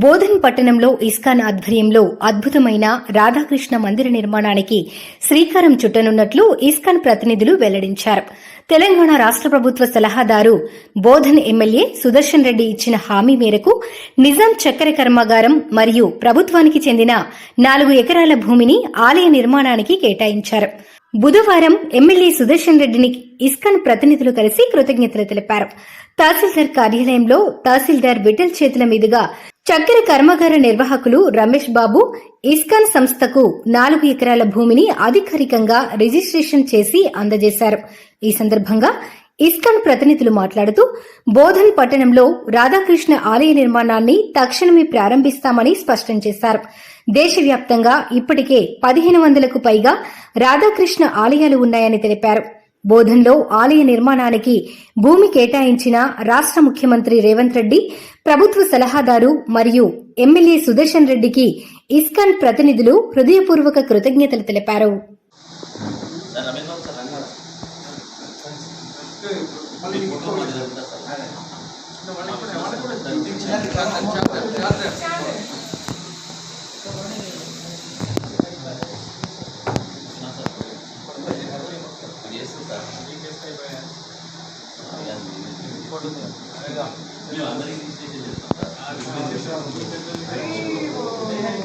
బోధన్ పట్టణంలో ఇస్కాన్ ఆధ్వర్యంలో అద్భుతమైన రాధాకృష్ణ మందిర నిర్మాణానికి శ్రీకారం చుట్టనున్నట్లు ఇస్కాన్ ప్రతినిధులు వెల్లడించారు. తెలంగాణ రాష్ట్ర ప్రభుత్వ సలహాదారు బోధన్ ఎమ్మెల్యే సుదర్శన్ రెడ్డి ఇచ్చిన హామీ మేరకు నిజాం చక్కెర కర్మాగారం మరియు ప్రభుత్వానికి చెందిన 4 ఎకరాల భూమిని ఆలయ నిర్మాణానికి కేటాయించారు. బుధవారం ఎమ్మెల్యే సుదర్శన్ రెడ్డిని ఇస్కాన్ ప్రతినిధులు కలిసి కృతజ్ఞతలు తెలిపారు. తహసీల్దార్ కార్యాలయంలో తహసీల్దార్ విఠల్ చేతుల మీదుగా చక్కెర కర్మాగార నిర్వాహకులు రమేష్ బాబు ఇస్కాన్ సంస్థకు 4 ఎకరాల భూమిని అధికారికంగా రిజిస్ట్రేషన్ చేసి అందజేశారు. ఈ సందర్భంగా ఇస్కాన్ ప్రతినిధులు మాట్లాడుతూ బోధన్ పట్టణంలో రాధాకృష్ణ ఆలయ నిర్మాణాన్ని తక్షణమే ప్రారంభిస్తామని స్పష్టం చేశారు. దేశవ్యాప్తంగా ఇప్పటికే 1500కు పైగా రాధాకృష్ణ ఆలయాలు ఉన్నాయని తెలిపారు. బోధన్లో ఆలయ నిర్మాణానికి భూమి కేటాయించిన రాష్ట్ర ముఖ్యమంత్రి రేవంత్ రెడ్డి, ప్రభుత్వ సలహాదారు మరియు ఎమ్మెల్యే సుదర్శన్ రెడ్డికి ఇస్కాన్ ప్రతినిధులు హృదయపూర్వక కృతజ్ఞతలు తెలిపారు.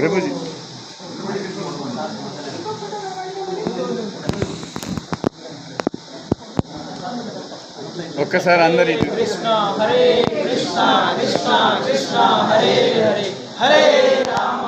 ప్రభుజీ ఒక్కసారి అందరి కృష్ణ హరే కృష్ణ కృష్ణ కృష్ణ హరే హరే హరే రామ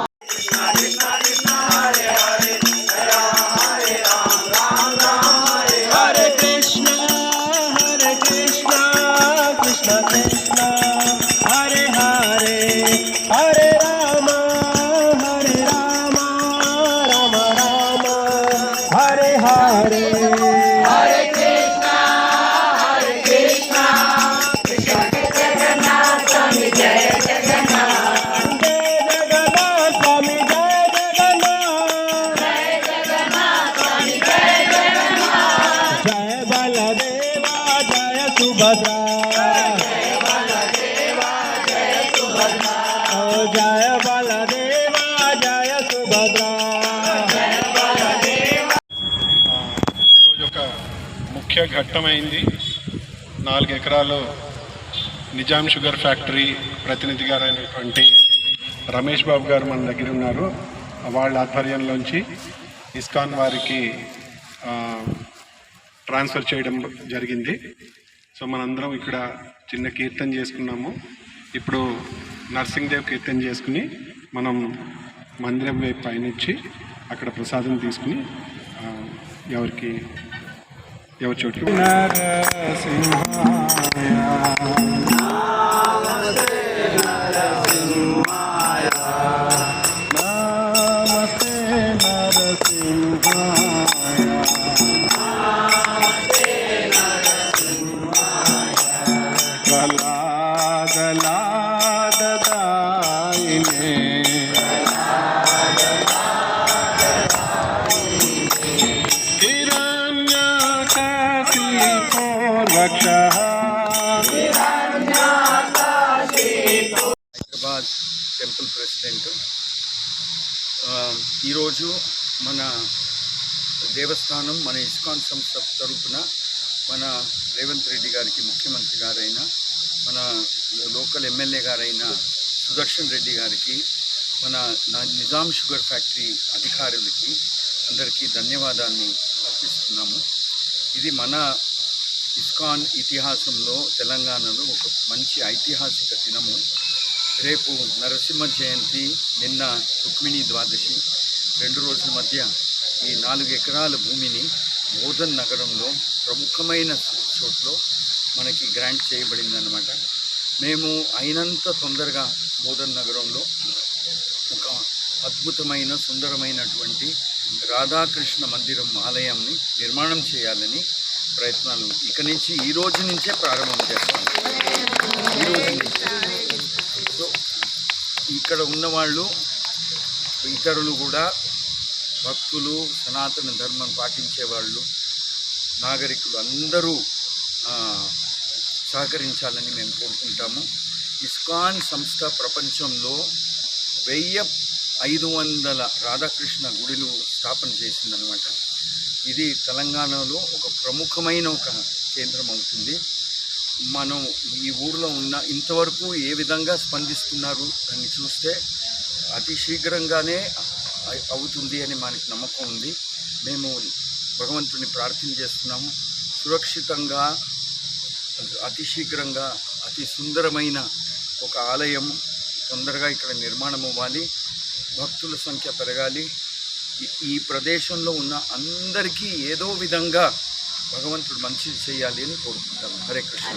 ముఖ్య ఘట్టమైంది. 4 ఎకరాలు నిజాం షుగర్ ఫ్యాక్టరీ ప్రతినిధి గారు అయినటువంటి రమేష్ బాబు గారు మన దగ్గర ఉన్నారు. వాళ్ళ ఆధ్వర్యంలోంచి ఇస్కాన్ వారికి ట్రాన్స్ఫర్ చేయడం జరిగింది. సో మనందరం ఇక్కడ చిన్న కీర్తన చేసుకున్నాము. ఇప్పుడు నర్సింగ్దేవ్ కీర్తన చేసుకుని మనం మందిరం వైపు పయనించి అక్కడ ప్రసాదం తీసుకుని ఎవరి చోటు హైదరాబాద్ టెంపుల్ ప్రెసిడెంట్ ఈరోజు మన దేవస్థానం మన ఇస్కాన్ సంస్థ తరఫున మన రేవంత్ రెడ్డి గారికి, ముఖ్యమంత్రి గారైన మన లోకల్ ఎమ్మెల్యే గారైన సుదర్శన్ రెడ్డి గారికి, మన నిజాం షుగర్ ఫ్యాక్టరీ అధికారులకి అందరికీ ధన్యవాదాన్ని అర్పిస్తున్నాము. ఇది మన ఇస్కాన్ ఇతిహాసంలో తెలంగాణలో ఒక మంచి ఐతిహాసిక దినము. రేపు నరసింహ జయంతి, నిన్న రుక్మిణి ద్వాదశి, 2 రోజుల మధ్య ఈ 4 ఎకరాల భూమిని బోధన్ నగరంలో ప్రముఖమైన చోట్లో మనకి గ్రాంట్ చేయబడిందన్నమాట. మేము అయినంత తొందరగా బోధన్ నగరంలో ఒక అద్భుతమైన సుందరమైనటువంటి రాధాకృష్ణ మందిరం ఆలయాన్ని నిర్మాణం చేయాలని ప్రయత్నాలు ఇక నుంచి ఈ రోజు నుంచే ప్రారంభం చేస్తాం. ఈ రోజు నుంచి సో ఇక్కడ ఉన్నవాళ్ళు, ఇతరులు కూడా, భక్తులు, సనాతన ధర్మం పాటించేవాళ్ళు, నాగరికులు అందరూ సహకరించాలని మేము కోరుకుంటాము. ఇస్కాన్ సంస్థ ప్రపంచంలో 1500 రాధాకృష్ణ గుడిలు స్థాపన చేసిందనమాట. ఇది తెలంగాణలో ఒక ప్రముఖమైన ఒక కేంద్రం అవుతుంది. మనం ఈ ఊర్లో ఉన్న ఇంతవరకు ఏ విధంగా స్పందిస్తున్నారు అని చూస్తే అతి శీఘ్రంగానే అవుతుంది అని మనకి నమ్మకం ఉంది. మేము భగవంతుని ప్రార్థన చేస్తున్నాము, సురక్షితంగా అతి శీఘ్రంగా అతి సుందరమైన ఒక ఆలయం తొందరగా ఇక్కడ నిర్మాణం అవ్వాలి, భక్తుల సంఖ్య పెరగాలి. ఈ ప్రదేశంలో ఉన్న అందరికీ ఏదో విధంగా భగవంతుడు మంచిది చేయాలి అని కోరుకుంటాము. హరే కృష్ణ.